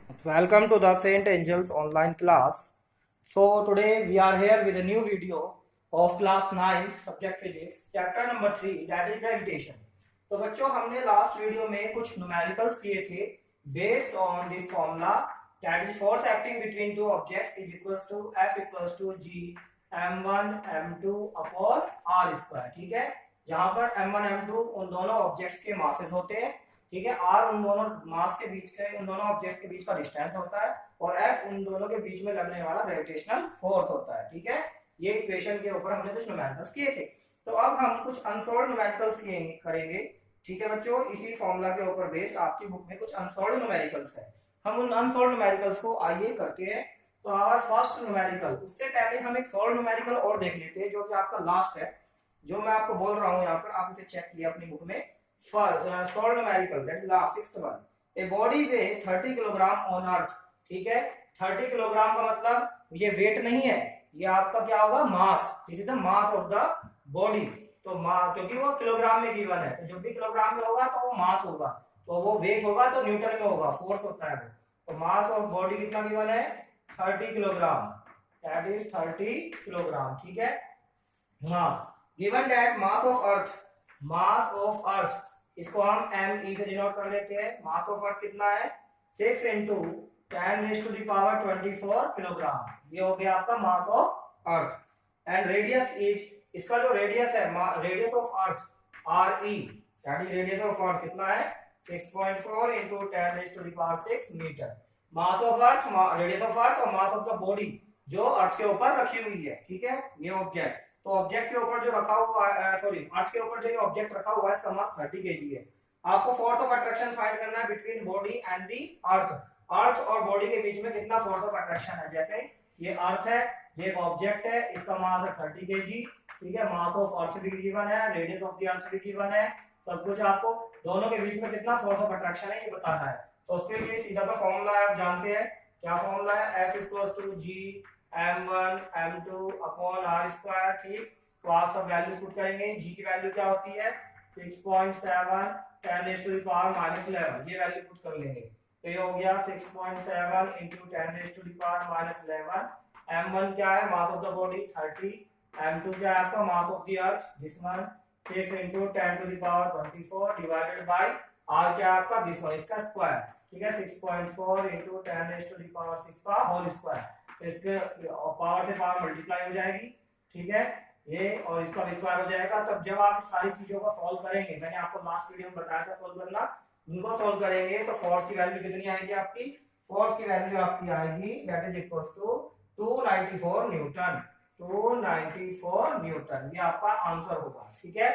Welcome to the Saint Angels online class. So today we are here with a new video of class 9 subject physics chapter number 3 that is gravitation. तो बच्चों हमने last video में कुछ numericals किए थे based on this formula that is force acting between two objects is equals to F equals to G m1 m2 upon r square. ठीक है, जहां पर m1 m2 उन दोनों ऑब्जेक्ट्स के मासेस होते हैं, ठीक है, आर उन दोनों मास के बीच के उन दोनों ऑब्जेक्ट्स के बीच का डिस्टेंस होता है और एफ उन दोनों के बीच में लगने वाला ग्रेविटेशनल फोर्स होता है। ठीक है, ये इक्वेशन के ऊपर हमने कुछ न्यूमेरिकल्स किए थे। तो अब हम कुछ अनसॉल्व्ड न्यूमेरिकल्स करेंगे। ठीक है बच्चों, इसी फॉर्मूला के ऊपर बेस्ड आपकी बुक में कुछ अनसॉल्व्ड न्यूमेरिकल्स है। हम उन अनसॉल्व्ड न्यूमेरिकल्स को आइए करते हैं। तो आवर फर्स्ट न्यूमेरिकल, उससे पहले हम एक सॉल्व्ड न्यूमेरिकल और देख लेते हैं जो कि आपका लास्ट है, जो मैं आपको बोल रहा हूं यहाँ पर, आप इसे चेक किए अपनी बुक में। solved numerical that is the sixth one. A body weigh 30 kilogram on earth। ठीक है, 30 किलोग्राम का मतलब ये वेट नहीं है, ये आपका क्या होगा, mass. This is the mass of the body. तो क्योंकि वो किलोग्राम में गिवन है, तो जब भी किलोग्राम में होगा तो वो मास होगा, तो वो वेट होगा तो न्यूटन में होगा, फोर्स होता है वो। तो मास ऑफ बॉडी कितना गिवन है, 30 किलोग्राम, दैट इज 30 किलोग्राम। ठीक है, mass given that mass of earth, mass of अर्थ इसको हम me से डिनोट कर लेते हैं। मास ऑफ अर्थ कितना है, 6 इंटू 10⁻24 किलोग्राम। ये हो गया आपका mass of earth. And radius is, इसका जो रेडियस है, radius of earth re, that is radius of earth कितना है, 6.4 into 10⁻6 metre. Mass of earth, radius of earth और मास ऑफ द बॉडी जो अर्थ के ऊपर रखी हुई है। ठीक है, ये ऑब्जेक्ट, तो ऑब्जेक्ट के ऊपर जो रखा हुआ है, सॉरी अर्थ के ऊपर जो ये ऑब्जेक्ट रखा हुआ है, इसका मास 30 केजी है। आपको फोर्स ऑफ अट्रैक्शन फाइंड करना है बिटवीन बॉडी एंड दी अर्थ। अर्थ और बॉडी के बीच में कितना फोर्स ऑफ अट्रैक्शन है। जैसे ये अर्थ है, ये एक ऑब्जेक्ट है, इसका मास है 30 केजी। ठीक है, मास ऑफ अर्थ भी गिवन है, रेडियस ऑफ द अर्थ भी गिवन है, सब कुछ आपको दोनों के बीच में कितना फोर्स ऑफ अट्रैक्शन है ये बताना है। तो उसके लिए सीधा सा फॉर्मूला आप जानते हैं, क्या फॉर्मूला है, F equals to G m1 m2 upon r square. ठीक, तो आप सब वैल्यूज पुट करेंगे। g की वैल्यू क्या होती है, 6.7 10⁻11, ये वैल्यू पुट कर लेंगे। तो ये हो गया 6.7 इंटू 10⁻11। m1 क्या है, मास ऑफ द बॉडी 30, m2 क्या है आपका, mass of the earth, this one 6 into 10⁻24 divided by r क्या है आपका, दिस वन, इसका स्क्वायर। ठीक है, 6.4 इंटू 10⁻6 का होल स्क्वायर। तो इसके पावर से पावर मल्टीप्लाई हो जाएगी। ठीक है, ये और इसका विस्तार हो जाएगा। तब जब आप सारी चीजों को सॉल्व करेंगे, मैंने आपको लास्ट वीडियो में बताया था सॉल्व करना, उनको सॉल्व करेंगे तो फोर्स की वैल्यू कितनी आएगी आपकी, फोर्स की वैल्यू आपकी आएगी that is equals to 294 newton. 294 newton, ये आपका आंसर होगा। ठीक है,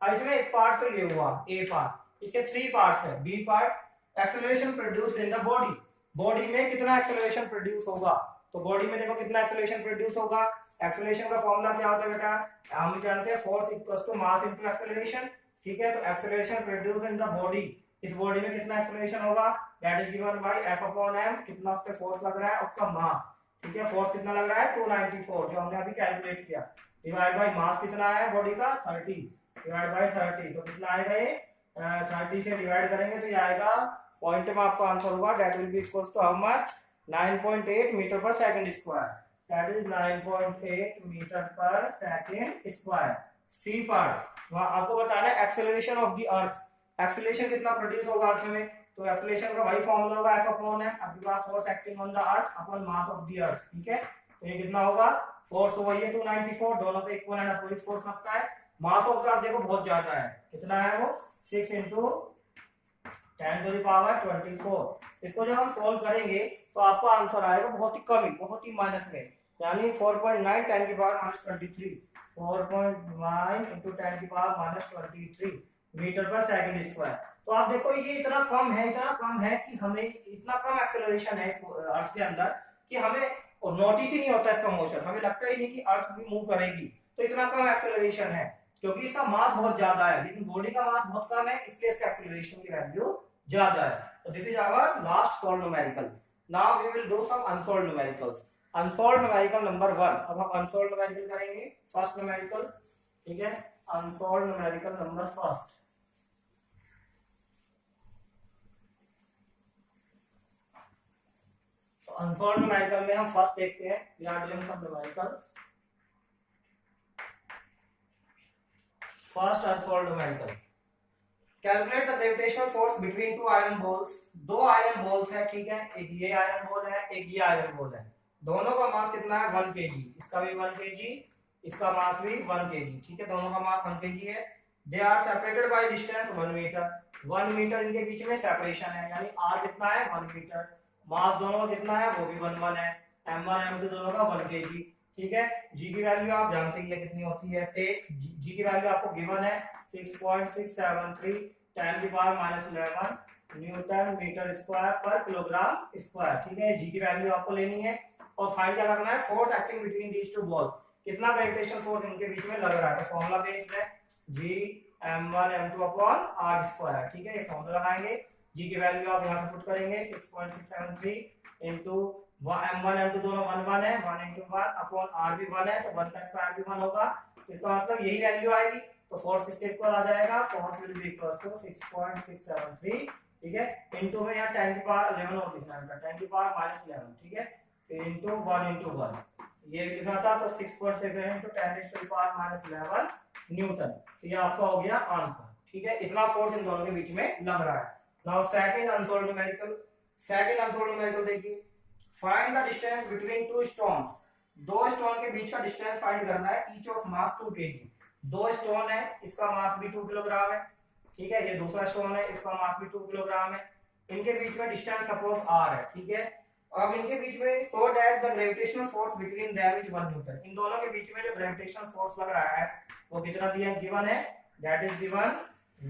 अब इसमें एक पार्ट तो ये हुआ ए पार्ट, इसके 3 पार्ट्स है। B part, acceleration produced in the body, body में कितना एक्सेलरेशन प्रोड्यूस होगा। तो बॉडी में देखो कितना एक्सेलरेशन प्रोड्यूस होगा। एक्सेलरेशन का फॉर्मूला क्या होता है बेटा, हम जानते हैं force equals to mass into acceleration. ठीक है, तो acceleration produce in the body, इस बॉडी में कितना एक्सेलरेशन होगा, that is given by F upon m, कितना उस पे फोर्स लग रहा है, उसका मास। ठीक है, फोर्स कितना लग रहा है, 294 जो हमने अभी कैलकुलेट किया, डिवाइड बाय मास कितना है बॉडी का, 30 डिवाइड बाय 30, तो कितना आएगा ये, 30 से डिवाइड करेंगे तो ये आएगा, पॉइंट में आपका आंसर होगा that will be equals to how much, 9.8 metre per second square, that is 9.8 metre per second square. C part, वहां आपको बताना है acceleration of the earth, acceleration कितना प्रोड्यूस होगा अर्थ में, तो एक्सेलरेशन का वही फॉर्मूला होगा F अपॉन m, आपके पास force acting on the earth upon mass of the earth. ठीक है, तो ये कितना होगा, फोर्स तो वही है 294, दोनों पे इक्वल एंड अपोजिट फोर्स लगता है। मास ऑफ द अर्थ देखो बहुत ज्यादा है, कितना है वो, 6 इंटू 10⁻24। इसको जब हम सोल्व करेंगे तो आपका आंसर आएगा बहुत ही कम, बहुत ही माइनस में, यानी 4.9 10 की पावर -23, 4.9 इंटू 10 की power -23 metre per second square. तो आप देखो ये इतना कम है, इतना कम है कि हमें इतना कम एक्सेलरेशन है इस अर्थ के अंदर कि हमें नोटिस ही नहीं होता इसका मोशन, हमें लगता ही नहीं कि अर्थ भी मूव करेगी। तो इतना कम एक्सेलरेशन है क्योंकि इसका मास बहुत ज्यादा है, लेकिन बॉडी का मास बहुत कम है, इसलिए इसका एक्सेलरेशन की वैल्यू ज्यादा है। तो this is our last solved numerical. Now we will do some unsolved numericals. Unsolved numerical number 1, अब हम अनसॉल्व्ड न्यूमेरिकल करेंगे, फर्स्ट न्यूमेरिकल। ठीक है, unsolved numerical number first. Unsolved numerical में हम फर्स्ट देखते हैं, we are doing some numerical. First unsolved numerical, calculate the gravitational force between two iron balls. दो आयरन बॉल्स है, ठीक है, एक ये आयरन बॉल है, एक ये आयरन बॉल है, दोनों का मास कितना है 1 kg, इसका भी 1 kg, इसका मास भी 1 kg, ठीक है, दोनों का मास 1 kg है। They are separated by distance 1 metre, 1 metre इनके बीच में सेपरेशन है, यानी r कितना है 1 मीटर, मास दोनों का कितना है वो भी 1 है, m1 m2 दोनों का 1 kg, ठीक है। g की वैल्यू आप जानते ही है कितनी होती है, टेक g की वैल्यू आपको गिवन है 6.673 10 की पावर -11 न्यूटन मीटर स्क्वायर पर किलोग्राम स्क्वायर, ठीक है, g की वैल्यू आपको लेनी है और फाइंड क्या करना है, force acting between these two balls, कितना ग्रेविटेशन फोर्स इनके बीच में लग रहा है, तो फॉर्मूला बेस्ड है g m1 m2 upon r square, ठीक है, ये फॉर्मूला लगाएंगे, g की वैल्यू आप यहां पे पुट करेंगे 6.673 इनटू m1 m2 दोनों 1 है, 1 into 1 अपॉन r भी 1 है, तो 1 का स्क्वायर भी 1 होगा, इसका मतलब यही वैल्यू आएगी, तो फोर्स किसके इक्वल आ जाएगा, force will be equal to 6.673, ठीक है, इनटू में यहां 10 की पावर 11 और लिखना है, 10 की पावर -11, ठीक है, फिर इनटू 1 into 1 ये लिखना था, तो 6.67 into 10 raised to the power -11 Newton, तो ये आपका हो गया आंसर, ठीक है, इतना फोर्स इन दोनों के बीच में लग रहा है। Now second unsolved numerical, second unsolved numerical देखिए, find the distance between two stones, दो स्टोन के बीच का डिस्टेंस फाइंड करना है, ईच ऑफ मास 2 kg, दो स्टोन है, इसका मास भी 2 किलोग्राम है, ठीक है, ये दूसरा स्टोन है, इसका मास भी 2 किलोग्राम है, इनके बीच में डिस्टेंस सपोज r है, ठीक है, अब इनके बीच में so that the gravitational force between them is 1 newton, इन दोनों के बीच में जो ग्रेविटेशनल फोर्स लग रहा है वो कितना दिया गिवन है, दैट इज गिवन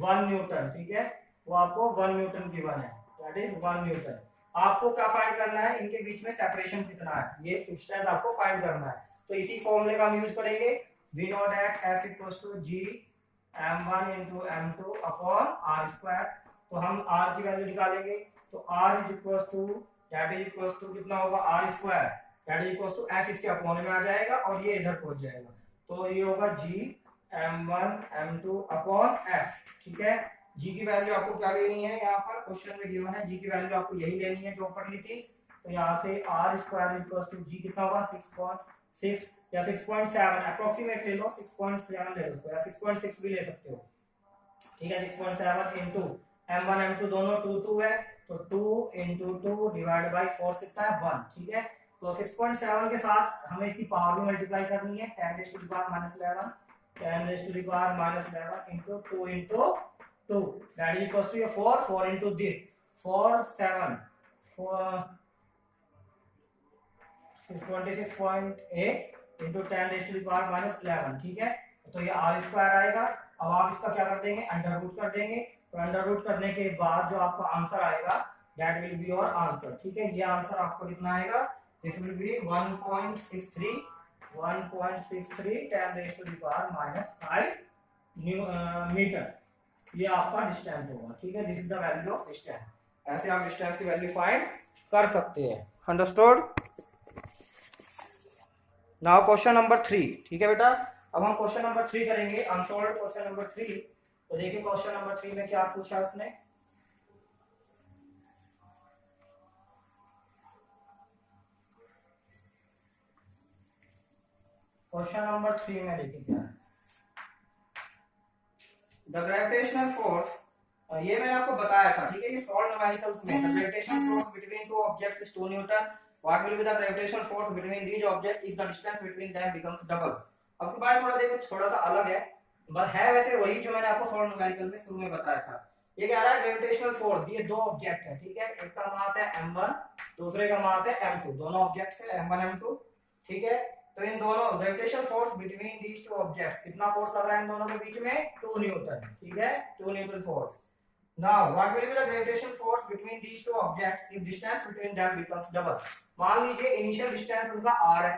1 न्यूटन, ठीक है, वो आपको 1 न्यूटन गिवन है, दैट इज 1 न्यूटन। आपको क्या फाइंड करना है, इनके बीच में सेपरेशन कितना है, ये डिस्टेंस आपको फाइंड करना है, तो इसी फॉर्मूले का हम यूज करेंगे, we know that F = g m1 into m2 upon r square, तो हम r की वैल्यू निकालेंगे, तो r कितना होगा r square, that is f इसके अपॉन में आ जाएगा और ये इधर पहुंच जाएगा, तो ये होगा g m1 m2 upon f, ठीक है, g की वैल्यू आपको क्या लेनी है, यहाँ पर क्वेश्चन में गिवन है g की वैल्यू आपको यही लेनी है जो ऊपर ली थी, तो यहाँ से r स्क्वायर g कितना होगा 6.6 या 6.7 अप्रोक्सीमेट ले लो, 6.7 ले लो या 6.6 भी ले सकते हो, ठीक है, 6.7 इनटू m1 m2 दोनों 2 2 है, तो 2 into 2 डिवाइड बाय फोर्स कितना है 1, ठीक है, तो 6.7 के साथ हमें इसकी पावर भी मल्टीप्लाई करनी है, 10 raised to the power -11 10 raised to the power -11 into 2 into 2 that is equals to 4 into this 4 7 4 26.8 into 10 raised to the power -11, ठीक है, तो ये r स्क्वायर आएगा। अब आप इसका क्या कर देंगे, अंडर रूट कर देंगे, तो अंडर रूट करने के बाद जो आपका आंसर आएगा that will be your answer, ठीक है, ये आंसर आपको कितना आएगा, this will be 1.63 10 raised to the power -5 metre, ये आपका डिस्टेंस होगा, ठीक है, this is the value of distance, ऐसे आप डिस्टेंस की वैल्यू फाइंड कर सकते हैं, अंडरस्टूड। नाउ क्वेश्चन नंबर 3, ठीक है बेटा, अब हम क्वेश्चन नंबर 3 करेंगे, अनसॉल्व्ड क्वेश्चन नंबर 3, तो देखिए क्वेश्चन नंबर 3 में क्या पूछा उसने, क्वेश्चन नंबर 3 में देखिए क्या है, द ग्रेविटेशनल फोर्स, ये मैंने आपको बताया था, ठीक है, ये सॉल्व न्यूमेरिकल्स में the gravitational force between two objects is 2 Newton, what will be the gravitational force between these object if the distance between them becomes double. अब की बात थोड़ा देखो, थोड़ा सा अलग है, बट है वैसे वही जो मैंने आपको सॉल्व न्यूमेरिकल में शुरू में बताया था। ये कह रहा है ग्रेविटेशनल फोर्स, ये दो ऑब्जेक्ट है, ठीक है, एक का मास है m1, दूसरे का मास है m2, दोनों ऑब्जेक्ट्स है m1 m2, ठीक है, तो इन दोनों gravitational force between these two objects, कितना फोर्स लग रहा है इन दोनों के बीच में 2 न्यूटन, ठीक है, 2 Newton force. Now what will be the gravitational force between these two objects if distance between them becomes double. मान लीजिए इनिशियल डिस्टेंस उनका r है,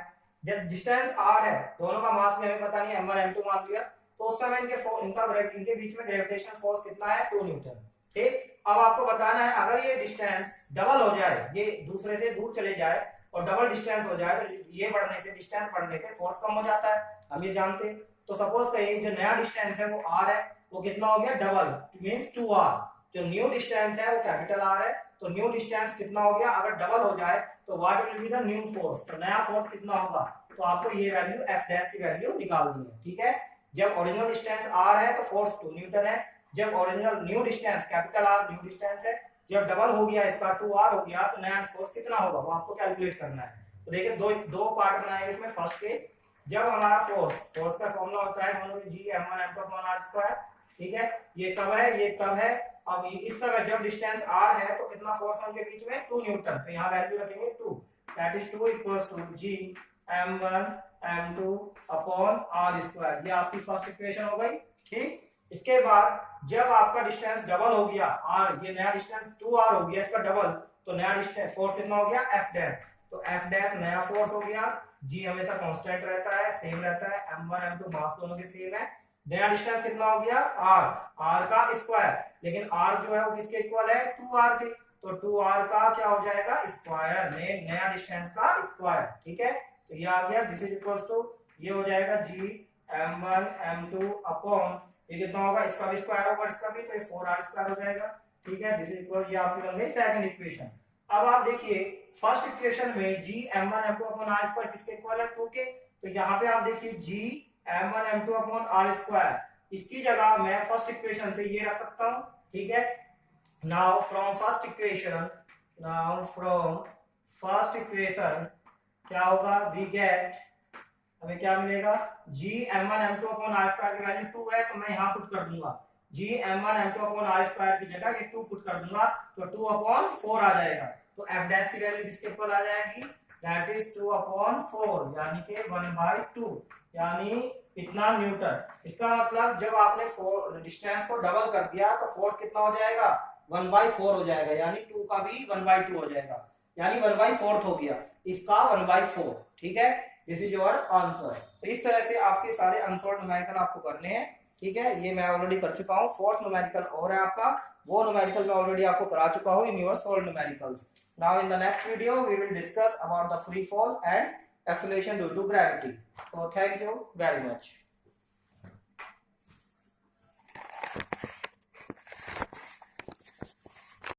जब डिस्टेंस r है, दोनों का मास भी हमें पता नहीं है, m1 m2 मान लिया, तो उस समय इनके बीच में ग्रेविटेशनल फोर्स कितना है 2 न्यूटन, ठीक। अब आपको बताना है अगर ये डिस्टेंस डबल हो जाए, ये दूसरे से दूर चले जाए और डबल डिस्टेंस हो जाए, तो ये बढ़ने से, डिस्टेंस बढ़ने से फोर्स कम हो जाता है, हम ये जानते हैं। तो सपोज कहिए जो नया डिस्टेंस है वो r है, वो कितना हो गया डबल, मींस 2r, जो न्यू डिस्टेंस है वो कैपिटल R है, तो न्यू डिस्टेंस कितना हो गया, अगर डबल हो जाए तो what will be the new force, तो नया फोर्स कितना होगा, तो आपको ये वैल्यू एफ डैश की वैल्यू निकालनी है। ठीक है, जब ओरिजिनल डिस्टेंस आर है तो फोर्स 2 न्यूटन है, जब original new distance capital R new distance है, जब डबल हो गया इसका 2r हो गया तो नया फोर्स कितना होगा वो आपको कैलकुलेट करना है। तो देखिए दो पार्ट बनाएंगे इसमें। फर्स्ट केस, जब हमारा फोर्स का फॉर्मूला होता है मान लो जी m1 m2/r²। ठीक है, ये कब है, ये कब है, अब इस समय जब डिस्टेंस r है तो कितना फोर्स है उनके बीच में, 2 न्यूटन, तो यहाँ वैल्यू रखेंगे 2, that is 2 equals to G m1 m2/r²। ये आपकी फर्स्ट इक्वेशन हो गई। ठीक, इसके बाद जब आपका डिस्टेंस डबल हो गया r, ये नया डिस्टेंस 2r हो गया इसका डबल, तो नया डिस्टेंस फोर्स कितना हो गया f डैश, तो f डैश नया फोर्स हो गया। g हमेशा कांस्टेंट रहता है, सेम रहता है, m1 m2 मास दोनों के सेम है। नया डिस्टेंस कितना हो गया r का स्क्वायर, लेकिन r जो है वो किसके इक्वल है, 2r के, तो 2r का क्या हो जाएगा स्क्वायर में नया डिस्टेंस का स्क्वायर। ठीक है, तो ये आ गया, दिस इज इक्वल्स टू ये हो जाएगा g m1 m2 अपॉन ये कितना होगा, इसका भी स्क्वायर होगा इसका भी, तो ये 4r² हो जाएगा। ठीक है, दिस इज इक्वल, ये आपकी बन गई सेकंड इक्वेशन। अब आप देखिए फर्स्ट इक्वेशन में g m1 m2/r² किसके इक्वल है, 2 के, तो यहाँ पे आप देखिए g m1 m2/r², इसकी जगह मैं फर्स्ट इक्वेशन से ये रख सकता हूँ। ठीक है, नाउ फ्रॉम फर्स्ट इक्वेशन क्या होगा, वी गेट, हमें क्या मिलेगा, g m1 m2/r² की वैल्यू 2 है, तो मैं यहाँ पुट कर दूंगा g m1 m2/r² की जगह ये 2 पुट कर दूंगा, तो 2/4 आ जाएगा, तो f डैश की वैल्यू किसके ऊपर आ जाएगी, दैट इज 2/4, यानी कि 1/2, यानी इतना न्यूटन। इसका मतलब जब आपने डिस्टेंस को डबल कर दिया तो फोर्स कितना हो जाएगा, 1/4 हो जाएगा, यानी 2 का भी 1/2 हो जाएगा, यानी 1/4 हो गया, इसका 1/4। ठीक है, दिस इज योर आंसर। तो इस तरह से आपके सारे अनसॉल्व्ड न्यूमेरिकल आपको करने हैं। ठीक है, ये मैं ऑलरेडी कर चुका हूँ। फोर्थ न्यूमेरिकल और है आपका, वो न्यूमेरिकल मैं ऑलरेडी आपको करा चुका हूँ in your solved numericals. Now in the next video we will discuss about the free fall and acceleration due to gravity. So thank you very much.